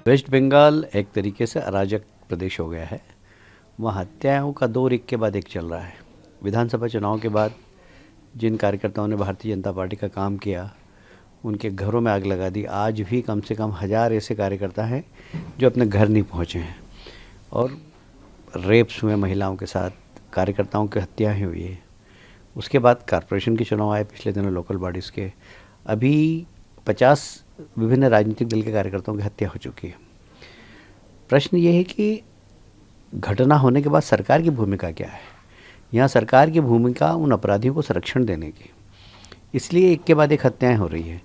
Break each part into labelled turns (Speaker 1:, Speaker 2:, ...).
Speaker 1: Waste Bengal एक तरीके से अराजक प्रदेश हो गया है। वहाँ हत्याओं का दौर एक के बाद एक चल रहा है। विधानसभा चुनाव के बाद जिन कार्यकर्ताओं ने भारतीय जनता पार्टी का काम किया, उनके घरों में आग लगा दी। आज भी कम से कम 1000 ऐसे कार्यकर्ता हैं जो अपने घर नहीं पहुँचे हैं और रेप्स हुए महिलाओं के साथ, कार्यकर्ताओं की हत्याएँ हुई है। उसके बाद कॉरपोरेशन के चुनाव आए पिछले दिनों, लोकल बॉडीज़ के। अभी 50 विभिन्न राजनीतिक दल के कार्यकर्ताओं की हत्या हो चुकी है। प्रश्न ये है कि घटना होने के बाद सरकार की भूमिका क्या है। यहाँ सरकार की भूमिका उन अपराधियों को संरक्षण देने की, इसलिए एक के बाद एक हत्याएं हो रही है।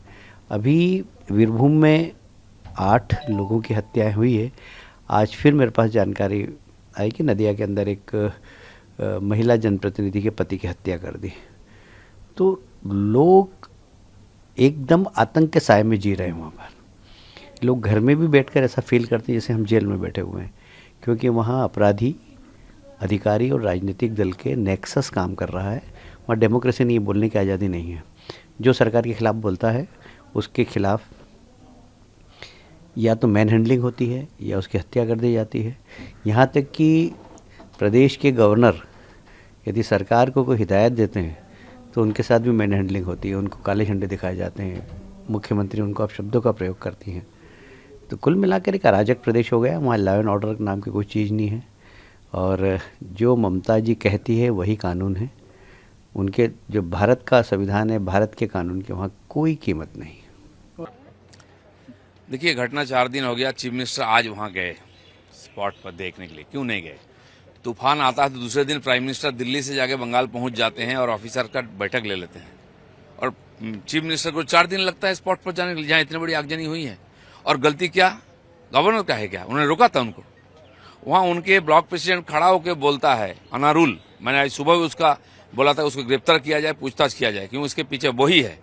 Speaker 1: अभी वीरभूम में 8 लोगों की हत्याएं हुई है। आज फिर मेरे पास जानकारी आई कि नदिया के अंदर एक महिला जनप्रतिनिधि के पति की हत्या कर दी। तो लोग एकदम आतंक के साए में जी रहे हैं। वहाँ पर लोग घर में भी बैठकर ऐसा फील करते हैं जैसे हम जेल में बैठे हुए हैं, क्योंकि वहाँ अपराधी, अधिकारी और राजनीतिक दल के नेक्सस काम कर रहा है। वहाँ डेमोक्रेसी नहीं, बोलने की आज़ादी नहीं है। जो सरकार के खिलाफ बोलता है उसके खिलाफ या तो मैन हैंडलिंग होती है या उसकी हत्या कर दी जाती है। यहाँ तक कि प्रदेश के गवर्नर यदि सरकार को कोई हिदायत देते हैं तो उनके साथ भी मैन हैंडलिंग होती है, उनको काले झंडे दिखाए जाते हैं। मुख्यमंत्री उनको अपशब्दों का प्रयोग करती हैं। तो कुल मिलाकर एक अराजक प्रदेश हो गया। वहाँ लॉ एंड ऑर्डर नाम की कोई चीज़ नहीं है और जो ममता जी कहती है वही कानून है। उनके जो भारत का संविधान है, भारत के कानून की वहाँ कोई कीमत नहीं।
Speaker 2: देखिए, घटना 4 दिन हो गया। चीफ मिनिस्टर आज वहाँ गए स्पॉट पर देखने के लिए। क्यों नहीं गए? तूफान आता है तो दूसरे दिन प्राइम मिनिस्टर दिल्ली से जाके बंगाल पहुंच जाते हैं और ऑफिसर का बैठक ले लेते हैं। और चीफ मिनिस्टर को 4 दिन लगता है स्पॉट पर जाने के लिए, जहाँ इतनी बड़ी आगजनी हुई है। और गलती क्या गवर्नर का है? क्या उन्होंने रोका था उनको? वहाँ उनके ब्लॉक प्रेसिडेंट खड़ा होकर बोलता है अनारुल, मैंने आज सुबह भी उसका बोला था उसको गिरफ्तार किया जाए, पूछताछ किया जाए, क्यों उसके पीछे वही है।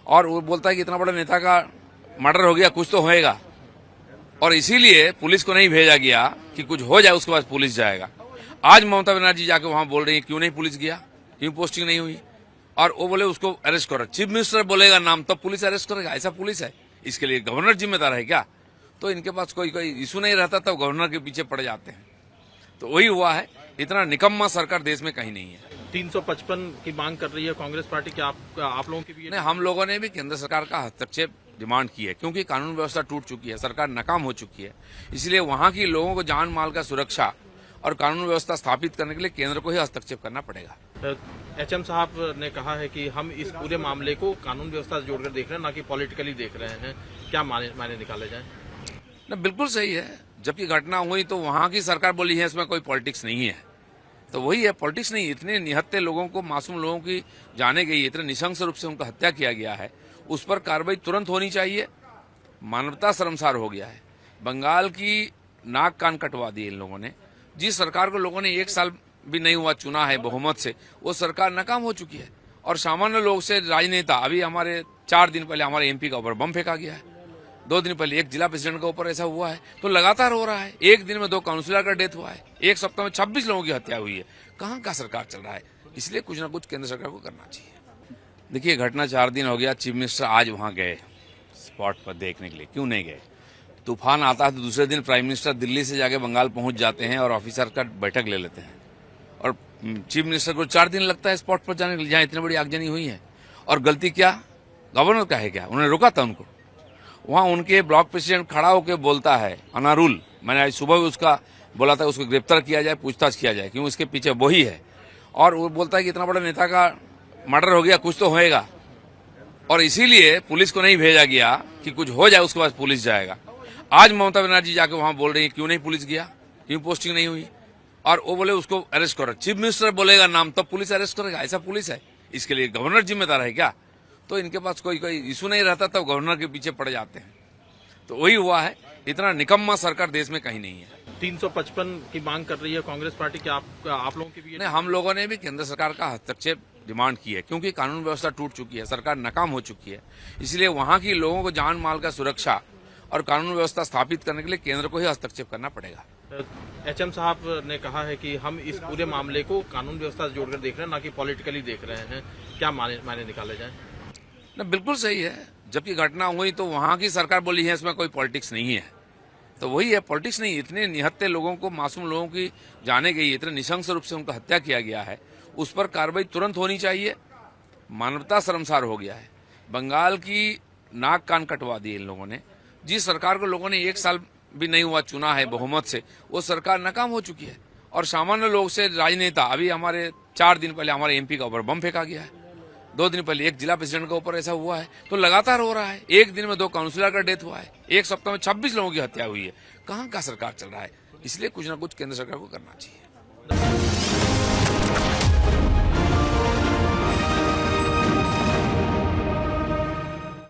Speaker 2: और वो बोलता है कि इतना बड़ा नेता का मर्डर हो गया, कुछ तो होएगा, और इसीलिए पुलिस को नहीं भेजा गया कि कुछ हो जाए उसके बाद पुलिस जाएगा। आज ममता बनर्जी जाके वहां बोल रही है क्यों नहीं पुलिस गया, क्यों पोस्टिंग नहीं हुई, और वो बोले उसको अरेस्ट करो। चीफ मिनिस्टर बोलेगा नाम तब पुलिस अरेस्ट करेगा? ऐसा पुलिस है? इसके लिए गवर्नर जिम्मेदार है क्या? तो इनके पास कोई इशू नहीं रहता तब गवर्नर के पीछे पड़ जाते हैं। तो वही हुआ है। इतना निकम्मा सरकार देश में कहीं नहीं है।
Speaker 3: 355 की मांग कर रही है कांग्रेस पार्टी की, आप लोगों की भी?
Speaker 2: नहीं, हम लोगों ने भी केंद्र सरकार का हस्तक्षेप डिमांड की है, क्योंकि कानून व्यवस्था टूट चुकी है, सरकार नाकाम हो चुकी है। इसलिए वहां की लोगों को जान माल का सुरक्षा और कानून व्यवस्था स्थापित करने के लिए केंद्र को ही हस्तक्षेप करना पड़ेगा।
Speaker 3: एचएम साहब ने कहा है कि हम इस पूरे मामले को कानून व्यवस्था से जोड़कर देख रहे हैं, ना कि पॉलिटिकली देख रहे हैं। क्या माने निकाले जाए?
Speaker 2: न, बिल्कुल सही है। जबकि घटना हुई तो वहां की सरकार बोली है इसमें कोई पॉलिटिक्स नहीं है। तो वही है, पॉलिटिक्स नहीं। इतने निहत्थे लोगों को, मासूम लोगों की जाने गई, इतने निशंस रूप से उनका हत्या किया गया है, उस पर कार्रवाई तुरंत होनी चाहिए। मानवता शर्मसार हो गया है। बंगाल की नाक कान कटवा दिए इन लोगों ने। जिस सरकार को लोगों ने 1 साल भी नहीं हुआ चुना है बहुमत से, वो सरकार नाकाम हो चुकी है। और सामान्य लोग से राजनेता, अभी हमारे 4 दिन पहले हमारे एमपी का ऊपर बम फेंका गया है। 2 दिन पहले एक जिला प्रेसिडेंट के ऊपर ऐसा हुआ है। तो लगातार हो रहा है। एक दिन में 2 काउंसिलर का डेथ हुआ है। एक सप्ताह में 26 लोगों की हत्या हुई है। कहाँ का सरकार चल रहा है? इसलिए कुछ ना कुछ केंद्र सरकार को करना चाहिए। देखिए, घटना 4 दिन हो गया। चीफ मिनिस्टर आज वहाँ गए स्पॉट पर देखने के लिए। क्यों नहीं गए? तूफान आता है तो दूसरे दिन प्राइम मिनिस्टर दिल्ली से जाके बंगाल पहुंच जाते हैं और ऑफिसर का बैठक ले लेते हैं। और चीफ मिनिस्टर को 4 दिन लगता है स्पॉट पर जाने के लिए, जहाँ इतनी बड़ी आगजनी हुई है। और गलती क्या गवर्नर का है? क्या उन्होंने रोका था उनको? वहाँ उनके ब्लॉक प्रेसिडेंट खड़ा होकर बोलता है अनारुल, मैंने आज सुबह भी उसका बोला था उसको गिरफ्तार किया जाए, पूछताछ किया जाए, क्यों उसके पीछे वही है। और वो बोलता है कि इतना बड़ा नेता का मर्डर हो गया, कुछ तो होएगा, और इसीलिए पुलिस को नहीं भेजा गया कि कुछ हो जाए उसके बाद पुलिस जाएगा। आज ममता बनर्जी जाके वहां बोल रही है क्यों नहीं पुलिस गया, क्यों पोस्टिंग नहीं हुई, और वो बोले उसको अरेस्ट करो। चीफ मिनिस्टर बोलेगा नाम तब पुलिस अरेस्ट करेगा? ऐसा पुलिस है? इसके लिए गवर्नर जिम्मेदार है क्या? तो इनके पास कोई इशू नहीं रहता तब गवर्नर के पीछे पड़ जाते हैं। तो वही हुआ है। इतना निकम्मा सरकार देश में कहीं नहीं है।
Speaker 3: 355 की मांग कर रही है कांग्रेस पार्टी की, आप लोगों की भी?
Speaker 2: नहीं, हम लोगों ने भी केंद्र सरकार का हस्तक्षेप डिमांड की है, क्योंकि कानून व्यवस्था टूट चुकी है, सरकार नाकाम हो चुकी है। इसलिए वहां की लोगों को जान माल का सुरक्षा और कानून व्यवस्था स्थापित करने के लिए केंद्र को ही हस्तक्षेप करना पड़ेगा।
Speaker 3: एचएम साहब ने कहा है कि हम इस पूरे मामले को कानून व्यवस्था से जोड़कर देख रहे हैं, ना कि पॉलिटिकली देख रहे हैं। क्या माने निकाले जाए?
Speaker 2: न, बिल्कुल सही है। जबकि घटना हुई तो वहां की सरकार बोली है इसमें कोई पॉलिटिक्स नहीं है। तो वही है, पॉलिटिक्स नहीं। इतने निहत्थे लोगों को, मासूम लोगों की जाने गई, इतने निशंस रूप से उनका हत्या किया गया है, उस पर कार्रवाई तुरंत होनी चाहिए। मानवता शर्मसार हो गया है। बंगाल की नाक कान कटवा दिए इन लोगों ने। जिस सरकार को लोगों ने 1 साल भी नहीं हुआ चुना है बहुमत से, वो सरकार नाकाम हो चुकी है। और सामान्य लोग से राजनेता, अभी हमारे 4 दिन पहले हमारे MP का ऊपर बम फेंका गया है, 2 दिन पहले एक जिला प्रेसिडेंट के ऊपर ऐसा हुआ है। तो लगातार हो रहा है। एक दिन में 2 काउंसिलर का डेथ हुआ है, एक सप्ताह में 26 लोगों की हत्या हुई है। कहाँ का सरकार चल रहा है? इसलिए कुछ ना कुछ केंद्र सरकार को करना चाहिए।